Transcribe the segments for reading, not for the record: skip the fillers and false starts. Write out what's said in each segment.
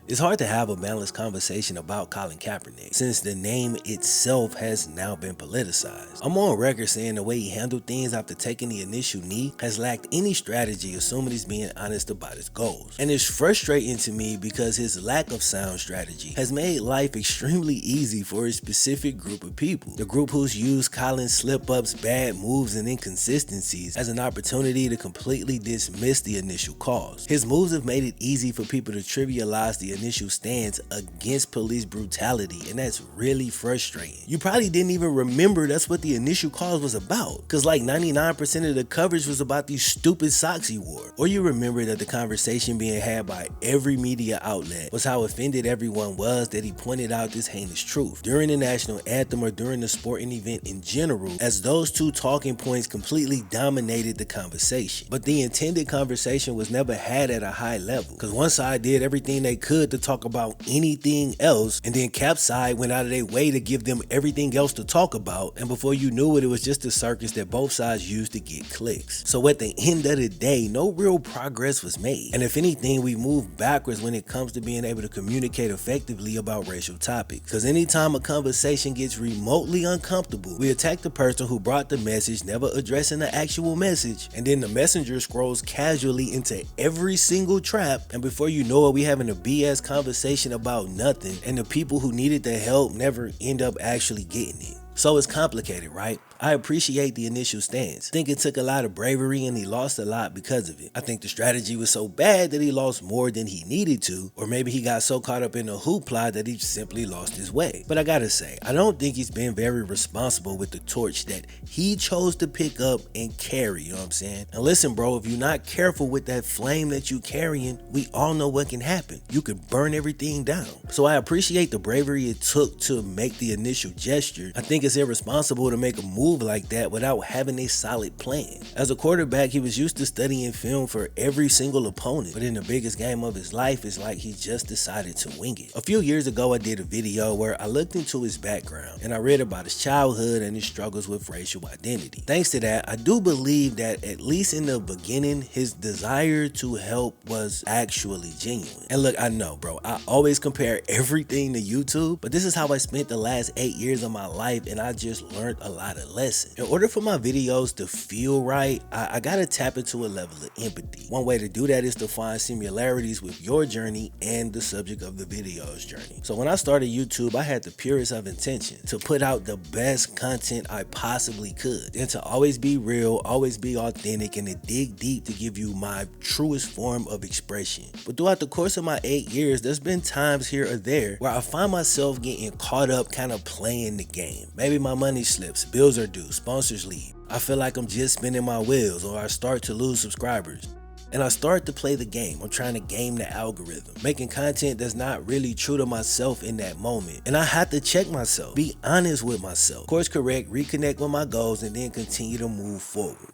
It's hard to have a balanced conversation about Colin Kaepernick since the name itself has now been politicized. I'm on record saying the way he handled things after taking the initial knee has lacked any strategy, assuming he's being honest about his goals. And it's frustrating to me because his lack of sound strategy has made life extremely easy for a specific group of people. The group who's used Colin's slip-ups, bad moves, and inconsistencies as an opportunity to completely dismiss the initial cause. His moves have made it easy for people to trivialize the initial stance against police brutality, and that's really frustrating. You probably didn't even remember that's what the initial cause was about, because like 99% of the coverage was about these stupid socks he wore. Or you remember that the conversation being had by every media outlet was how offended everyone was that he pointed out this heinous truth during the national anthem or during the sporting event in general, as those two talking points completely dominated the conversation. But the intended conversation was never had at a high level, because one side did everything they could to talk about anything else, and then Cap's side went out of their way to give them everything else to talk about, and before you knew it, it was just a circus that both sides used to get clicks. So at the end of the day, no real progress was made, and if anything, we moved backwards when it comes to being able to communicate effectively about racial topics. Because anytime a conversation gets remotely uncomfortable, we attack the person who brought the message, never addressing the actual message, and then the messenger scrolls casually into every single trap, and before you know it, we having a BS conversation about nothing, and the people who needed the help never end up actually getting it. So it's complicated, right? I appreciate the initial stance. I think it took a lot of bravery and he lost a lot because of it. I think the strategy was so bad that he lost more than he needed to, or maybe he got so caught up in the hoopla that he simply lost his way. But I gotta say, I don't think he's been very responsible with the torch that he chose to pick up and carry, you know what I'm saying? And listen, bro, if you're not careful with that flame that you carrying, we all know what can happen. You could burn everything down. So I appreciate the bravery it took to make the initial gesture. I think it's irresponsible to make a move like that without having a solid plan. As a quarterback, he was used to studying film for every single opponent, but in the biggest game of his life, it's like he just decided to wing it. A few years ago, I did a video where I looked into his background and I read about his childhood and his struggles with racial identity. Thanks to that, I do believe that at least in the beginning, his desire to help was actually genuine. And look, I know, bro, I always compare everything to YouTube, but this is how I spent the last 8 years of my life, and I just learned a lot of lessons. In order for my videos to feel right, I gotta tap into a level of empathy. One way to do that is to find similarities with your journey and the subject of the video's journey. So when I started YouTube, I had the purest of intention to put out the best content I possibly could, and to always be real, always be authentic, and to dig deep to give you my truest form of expression. But throughout the course of my 8 years, there's been times here or there where I find myself getting caught up kind of playing the game. Maybe my money slips, bills are due, sponsors leave. I feel like I'm just spinning my wheels, or I start to lose subscribers. And I start to play the game. I'm trying to game the algorithm, making content that's not really true to myself in that moment. And I have to check myself, be honest with myself, course correct, reconnect with my goals, and then continue to move forward.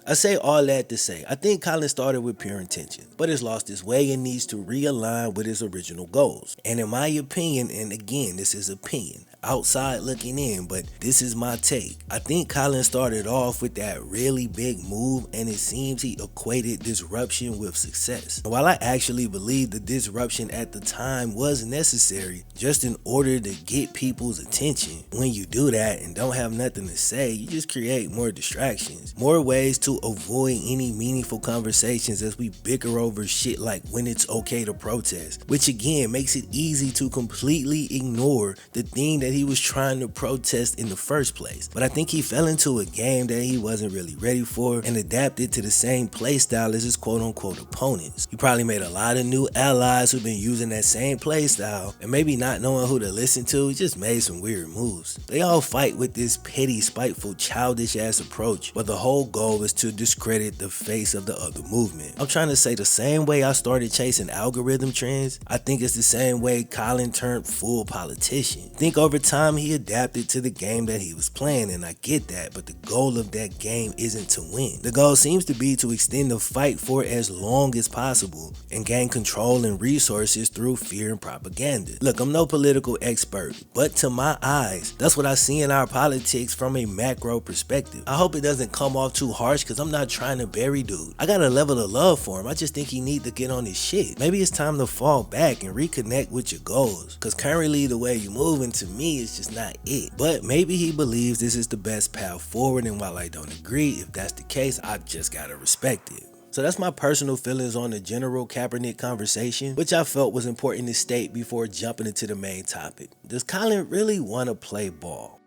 I say all that to say, I think Colin started with pure intention, but has lost his way and needs to realign with his original goals. And in my opinion, and again, this is opinion, outside looking in, but this is my take. I think Colin started off with that really big move, and it seems he equated disruption with success. While I actually believe the disruption at the time was necessary just in order to get people's attention, when you do that and don't have nothing to say, you just create more distractions, more ways to avoid any meaningful conversations as we bicker over shit like when it's okay to protest, which again makes it easy to completely ignore the thing that he was trying to protest in the first place. But I think he fell into a game that he wasn't really ready for and adapted to the same play style as his quote-unquote opponents. He probably made a lot of new allies who've been using that same play style, and maybe not knowing who to listen to, he just made some weird moves. They all fight with this petty, spiteful, childish ass approach, but the whole goal is to discredit the face of the other movement. I'm trying to say the same way I started chasing algorithm trends, I think it's the same way Colin turned full politician. I think over time he adapted to the game that he was playing, and I get that, but the goal of that game isn't to win. The goal seems to be to extend the fight for as long as possible and gain control and resources through fear and propaganda. Look, I'm no political expert, but to my eyes, that's what I see in our politics from a macro perspective. I hope it doesn't come off too harsh, because cause I'm not trying to bury dude. I got a level of love for him, I just think he need to get on his shit. Maybe it's time to fall back and reconnect with your goals, cause currently the way you moving to me is just not it. But maybe he believes this is the best path forward, and while I don't agree, if that's the case, I just gotta respect it. So that's my personal feelings on the general Kaepernick conversation, which I felt was important to state before jumping into the main topic. Does Colin really want to play ball?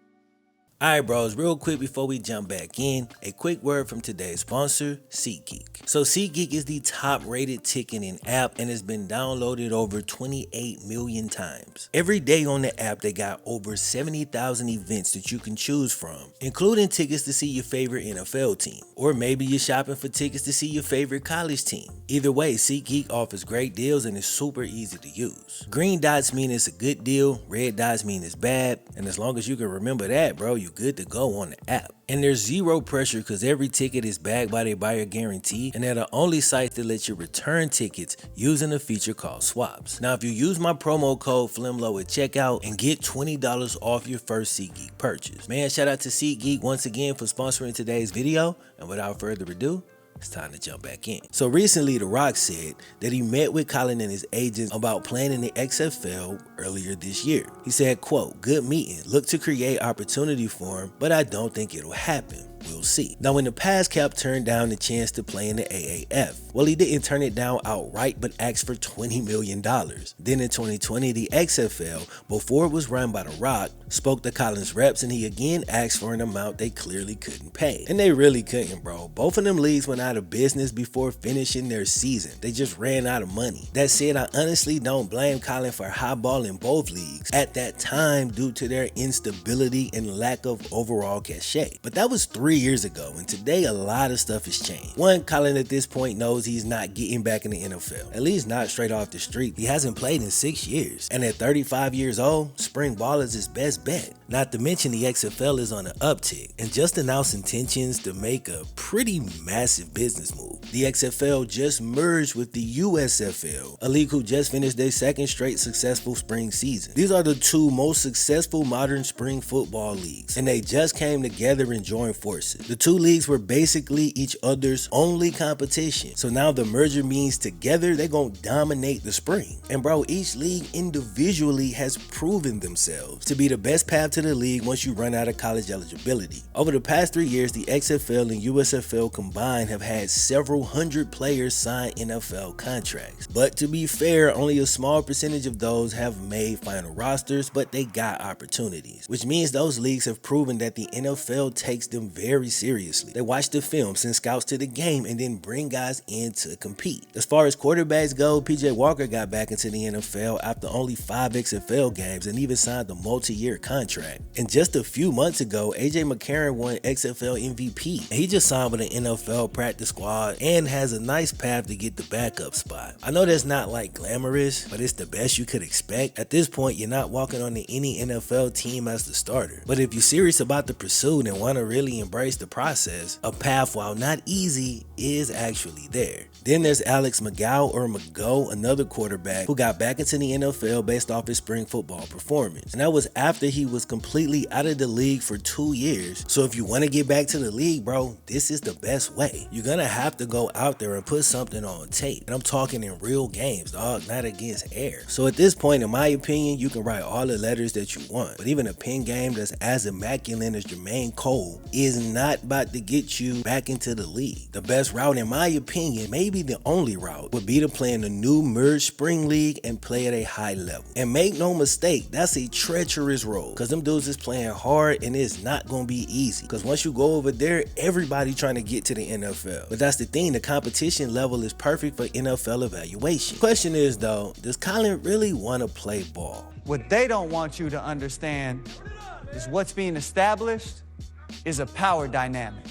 Alright bros, real quick before we jump back in, a quick word from today's sponsor, SeatGeek. So SeatGeek is the top rated ticketing app and has been downloaded over 28 million times. Every day on the app they got over 70,000 events that you can choose from, including tickets to see your favorite NFL team, or maybe you're shopping for tickets to see your favorite college team. Either way, SeatGeek offers great deals and is super easy to use. Green dots mean it's a good deal, red dots mean it's bad, and as long as you can remember that, bro, you good to go on the app. And there's zero pressure because every ticket is backed by their buyer guarantee, and they're the only site that lets you return tickets using a feature called swaps. Now if you use my promo code FlemLo at checkout and get $20 off your first SeatGeek purchase. Man, shout out to SeatGeek once again for sponsoring today's video, and without further ado, it's time to jump back in. So recently, The Rock said that he met with Colin and his agents about playing in the XFL earlier this year. He said, quote, "Good meeting. Look to create opportunity for him, but I don't think it'll happen. We'll see." Now in the past, Cap turned down the chance to play in the AAF. Well, he didn't turn it down outright, but asked for $20 million. Then in 2020, the XFL, before it was run by The Rock, spoke to Colin's reps and he again asked for an amount they clearly couldn't pay. And they really couldn't, bro. Both of them leagues went out of business before finishing their season. They just ran out of money. That said, I honestly don't blame Colin for highballing both leagues at that time due to their instability and lack of overall cachet. But that was 3 years ago, and today a lot of stuff has changed. One, Colin at this point knows he's not getting back in the NFL, at least not straight off the street. He hasn't played in 6 years, and at 35 years old, spring ball is his best bet. Not to mention the XFL is on an uptick, and just announced intentions to make a pretty massive business move. The XFL just merged with the USFL, a league who just finished their second straight successful spring season. These are the two most successful modern spring football leagues, and they just came together and joined forces. The two leagues were basically each other's only competition, so now the merger means together they're gonna dominate the spring. And bro, each league individually has proven themselves to be the best path to the league once you run out of college eligibility. Over the past 3 years, the XFL and USFL combined have had several hundred players sign NFL contracts. But to be fair, only a small percentage of those have made final rosters, but they got opportunities, which means those leagues have proven that the NFL takes them very seriously. They watch the film, send scouts to the game, and then bring guys in to compete. As far as quarterbacks go, PJ Walker got back into the NFL after only 5 XFL games and even signed a multi-year contract. And just a few months ago, AJ McCarron won XFL MVP. And he just signed with an NFL practice squad and has a nice path to get the backup spot. I know that's not like glamorous, but it's the best you could expect. At this point, you're not walking onto any NFL team as the starter. But if you're serious about the pursuit and want to really embrace the process, a path, while not easy, is actually there. Then there's Alex McGough, another quarterback who got back into the NFL based off his spring football performance. And that was after he was completely out of the league for 2 years. So if you want to get back to the league, bro, this is the best way. You're gonna have to go out there and put something on tape. And I'm talking in real games, dog, not against air. So at this point, in my opinion, you can write all the letters that you want. But even a pen game that's as immaculate as Jermaine Cole is not about to get you back into the league. The best route, in my opinion, maybe the only route, would be to play in the new merged spring league and play at a high level. And make no mistake, that's a treacherous road, because them dudes is playing hard and it's not gonna be easy. Because once you go over there, everybody trying to get to the NFL. But that's the thing, the competition level is perfect for NFL evaluation. Question is though, does Colin really want to play ball? What they don't want you to understand is what's being established is a power dynamic.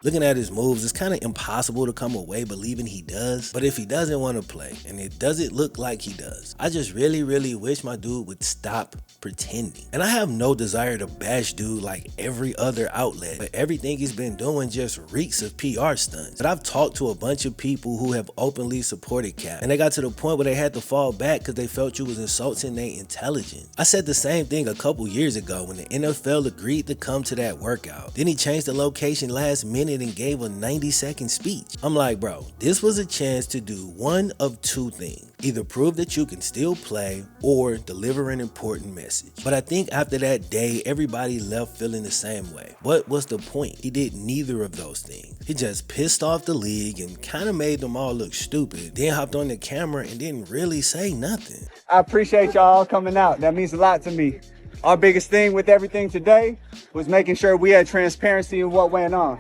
Looking at his moves, it's kind of impossible to come away believing he does. But if he doesn't want to play, and it doesn't look like he does, I just really wish my dude would stop pretending. And I have no desire to bash dude like every other outlet, but everything he's been doing just reeks of PR stunts. But I've talked to a bunch of people who have openly supported Cap, and they got to the point where they had to fall back because they felt you was insulting their intelligence. I said the same thing a couple years ago when the NFL agreed to come to that workout. Then he changed the location last minute minute and gave a 90-second speech. I'm like, bro, this was a chance to do one of two things. Either prove that you can still play or deliver an important message. But I think after that day, everybody left feeling the same way. What was the point? He did neither of those things. He just pissed off the league and kind of made them all look stupid, then hopped on the camera and didn't really say nothing. I appreciate y'all coming out. That means a lot to me. Our biggest thing with everything today was making sure we had transparency in what went on.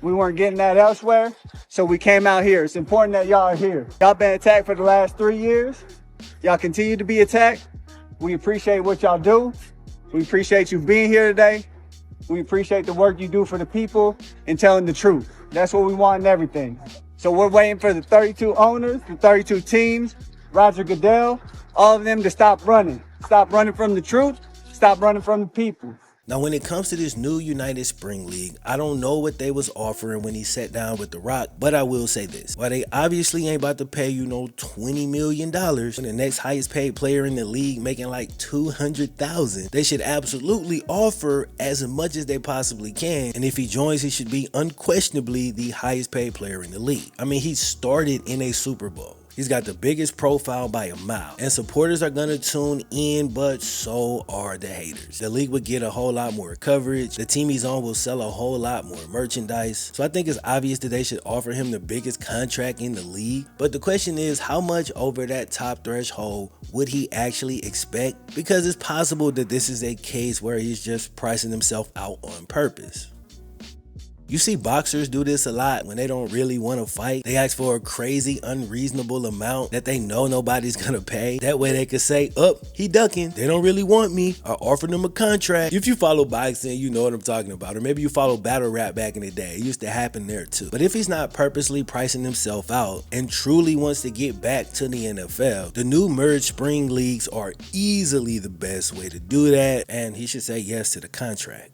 We weren't getting that elsewhere, so we came out here. It's important that y'all are here. Y'all been attacked for the last 3 years. Y'all continue to be attacked. We appreciate what y'all do. We appreciate you being here today. We appreciate the work you do for the people and telling the truth. That's what we want in everything. So we're waiting for the 32 owners, the 32 teams, Roger Goodell, all of them to stop running. Stop running from the truth. Stop running from the people. Now, when it comes to this new United Spring League, I don't know what they was offering when he sat down with The Rock, but I will say this. While they obviously ain't about to pay, $20 million, when the next highest paid player in the league making like $200,000, they should absolutely offer as much as they possibly can. And if he joins, he should be unquestionably the highest paid player in the league. I mean, he started in a Super Bowl. He's got the biggest profile by a mile, and supporters are gonna tune in, but so are the haters. The league would get a whole lot more coverage. The team he's on will sell a whole lot more merchandise. So I think it's obvious that they should offer him the biggest contract in the league. But the question is, how much over that top threshold would he actually expect? Because it's possible that this is a case where he's just pricing himself out on purpose. You see boxers do this a lot when they don't really want to fight. They ask for a crazy, unreasonable amount that they know nobody's gonna pay. That way they could say, he ducking. They don't really want me. I offered them a contract. If you follow boxing, you know what I'm talking about. Or maybe you follow battle rap back in the day. It used to happen there too. But if he's not purposely pricing himself out and truly wants to get back to the NFL, the new merged spring leagues are easily the best way to do that. And he should say yes to the contract.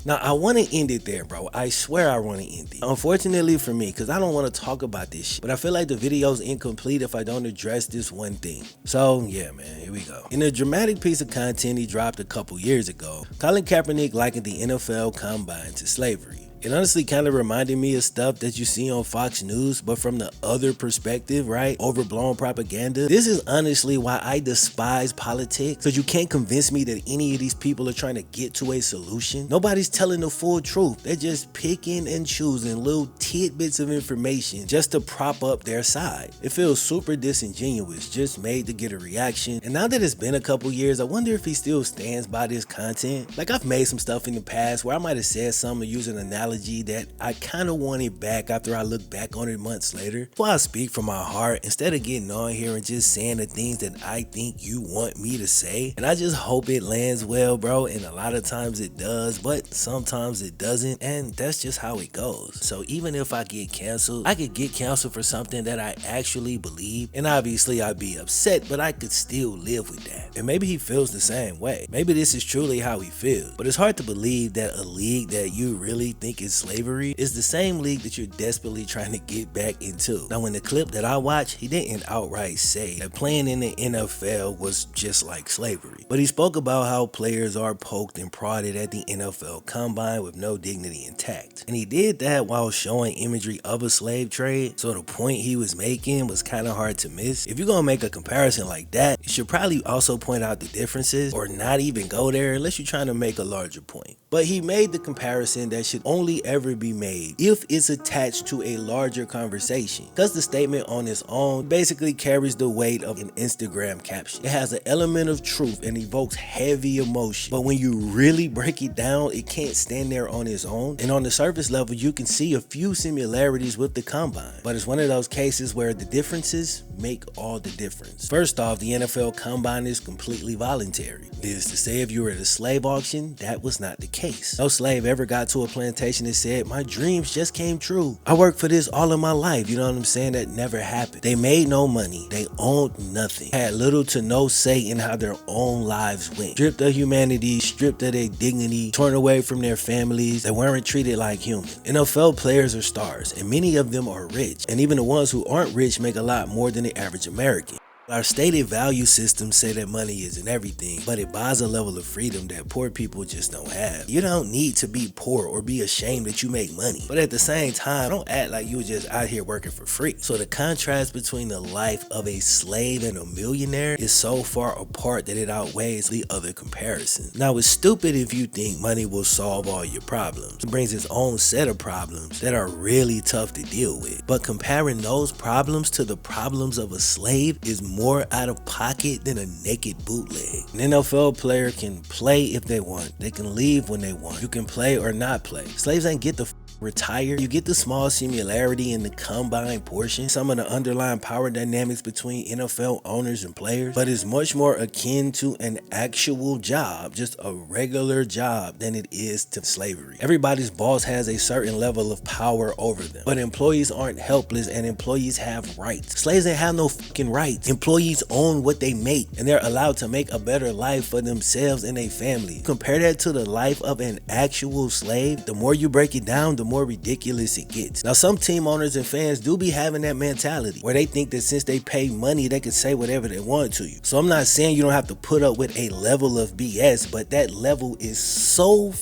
Now, I want to end it there, bro. I swear I want to end it. Unfortunately for me, because I don't want to talk about this shit, but I feel like the video's incomplete if I don't address this one thing. So, yeah, man, here we go. In a dramatic piece of content he dropped a couple years ago, Colin Kaepernick likened the NFL Combine to slavery. It honestly kind of reminded me of stuff that you see on Fox News, but from the other perspective, right? Overblown propaganda. This is honestly why I despise politics, because you can't convince me that any of these people are trying to get to a solution. Nobody's telling the full truth. They're just picking and choosing little tidbits of information just to prop up their side. It feels super disingenuous, just made to get a reaction. And now that it's been a couple years, I wonder if he still stands by this content. Like, I've made some stuff in the past where I might have said something, use an analogy that I kind of wanted back after I look back on it months later. That's why I speak from my heart instead of getting on here and just saying the things that I think you want me to say. And I just hope it lands well, bro. And a lot of times it does, but sometimes it doesn't. And that's just how it goes. So even if I get canceled, I could get canceled for something that I actually believe. And obviously I'd be upset, but I could still live with that. And maybe he feels the same way. Maybe this is truly how he feels. But it's hard to believe that a league that you really think is slavery is the same league that you're desperately trying to get back into. Now, in the clip that I watched, he didn't outright say that playing in the NFL was just like slavery, but he spoke about how players are poked and prodded at the NFL Combine with no dignity intact. And he did that while showing imagery of a slave trade, so the point he was making was kind of hard to miss. If you're gonna make a comparison like that, you should probably also point out the differences or not even go there unless you're trying to make a larger point. But he made the comparison that should only ever be made if it's attached to a larger conversation, because the statement on its own basically carries the weight of an Instagram caption. It has an element of truth and evokes heavy emotion, but when you really break it down, it can't stand there on its own. And on the surface level, you can see a few similarities with the Combine, but it's one of those cases where the differences make all the difference. First off, the NFL Combine is completely voluntary. This is to say, if you were at a slave auction, that was not the case. No slave ever got to a plantation and said, my dreams just came true. I worked for this all of my life. You know what I'm saying? That never happened. They made no money. They owned nothing. Had little to no say in how their own lives went. Stripped of humanity, stripped of their dignity, torn away from their families. They weren't treated like humans. NFL players are stars, and many of them are rich. And even the ones who aren't rich make a lot more than the average American. Our stated value systems say that money isn't everything, but it buys a level of freedom that poor people just don't have. You don't need to be poor or be ashamed that you make money, but at the same time, don't act like you were just out here working for free. So the contrast between the life of a slave and a millionaire is so far apart that it outweighs the other comparisons. Now, it's stupid if you think money will solve all your problems. It brings its own set of problems that are really tough to deal with, but comparing those problems to the problems of a slave is more out of pocket than a naked bootleg. An NFL player can play if they want. They can leave when they want. You can play or not play. Slaves ain't get the retire. You get the small similarity in the combined portion, some of the underlying power dynamics between NFL owners and players, but it's much more akin to an actual job, just a regular job, than it is to slavery. Everybody's boss has a certain level of power over them, but employees aren't helpless and employees have rights. Slaves ain't have no fucking rights. Employees own what they make and they're allowed to make a better life for themselves and their family. Compare that to the life of an actual slave. The more you break it down, the more ridiculous it gets. Now, some team owners and fans do be having that mentality where they think that since they pay money, they can say whatever they want to you. So I'm not saying you don't have to put up with a level of BS, but that level is so,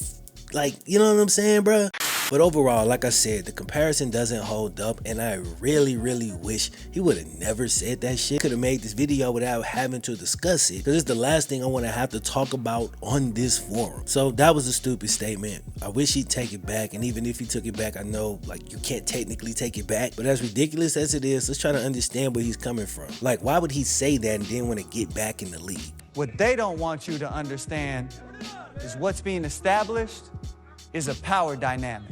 like, you know what I'm saying, bruh? But overall, like I said, the comparison doesn't hold up, and I really wish he would have never said that shit. Could have made this video without having to discuss it, because it's the last thing I want to have to talk about on this forum. So that was a stupid statement. I wish he'd take it back, and even if he took it back, I know like you can't technically take it back, but as ridiculous as it is, let's try to understand where he's coming from. Like, why would he say that and then want to get back in the league? What they don't want you to understand is what's being established is a power dynamic.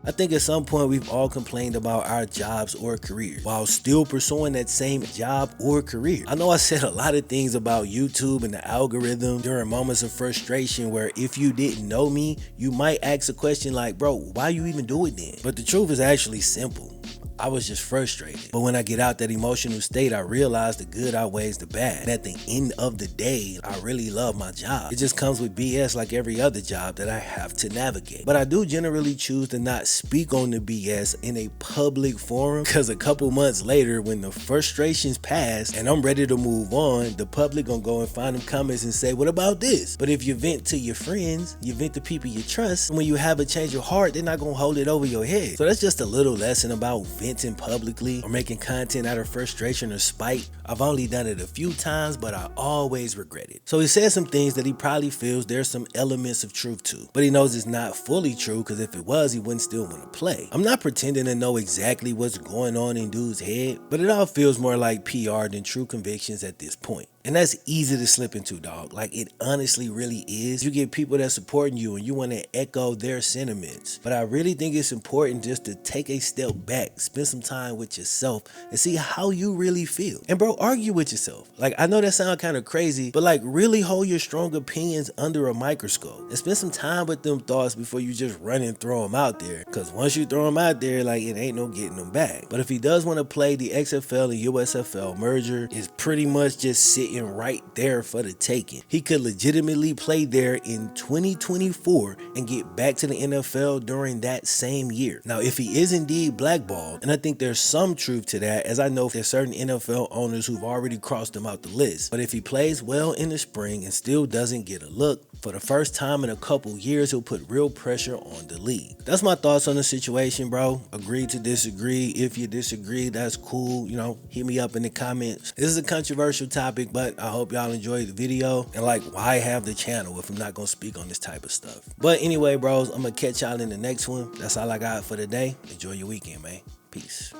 I think at some point we've all complained about our jobs or careers while still pursuing that same job or career. I know I said a lot of things about YouTube and the algorithm during moments of frustration where if you didn't know me, you might ask a question like, bro, why you even do it then? But the truth is actually simple. I was just frustrated. But when I get out that emotional state, I realize the good outweighs the bad. And at the end of the day, I really love my job. It just comes with BS like every other job that I have to navigate. But I do generally choose to not speak on the BS in a public forum, because a couple months later, when the frustrations pass and I'm ready to move on, the public gonna go and find them comments and say, what about this? But if you vent to your friends, you vent to people you trust, and when you have a change of heart, they're not gonna hold it over your head. So that's just a little lesson about venting publicly or making content out of frustration or spite. I've only done it a few times, but I always regret it. So he said some things that he probably feels there's some elements of truth to, but he knows it's not fully true, because if it was, he wouldn't still want to play. I'm not pretending to know exactly what's going on in dude's head, but it all feels more like PR than true convictions at this point. And that's easy to slip into, dog. Like, it honestly really is. You get people that supporting you and you want to echo their sentiments. But I really think it's important just to take a step back, spend some time with yourself and see how you really feel. And bro, argue with yourself. Like, I know that sounds kind of crazy, but like, really hold your strong opinions under a microscope and spend some time with them thoughts before you just run and throw them out there. Because once you throw them out there, like, it ain't no getting them back. But if he does want to play, the XFL and USFL merger is pretty much just sitting right there for the taking. He could legitimately play there in 2024 and get back to the NFL during that same year. Now, if he is indeed blackballed, and I think there's some truth to that, as I know there's certain NFL owners who've already crossed him out the list. But if he plays well in the spring and still doesn't get a look, for the first time in a couple years, he'll put real pressure on the league. That's my thoughts on the situation, bro. Agree to disagree. If you disagree, that's cool. You know, hit me up in the comments. This is a controversial topic, but I hope y'all enjoyed the video. And like, why have the channel if I'm not gonna speak on this type of stuff? But anyway, bros, I'm gonna catch y'all in the next one. That's all I got for today. Enjoy your weekend, man. Peace.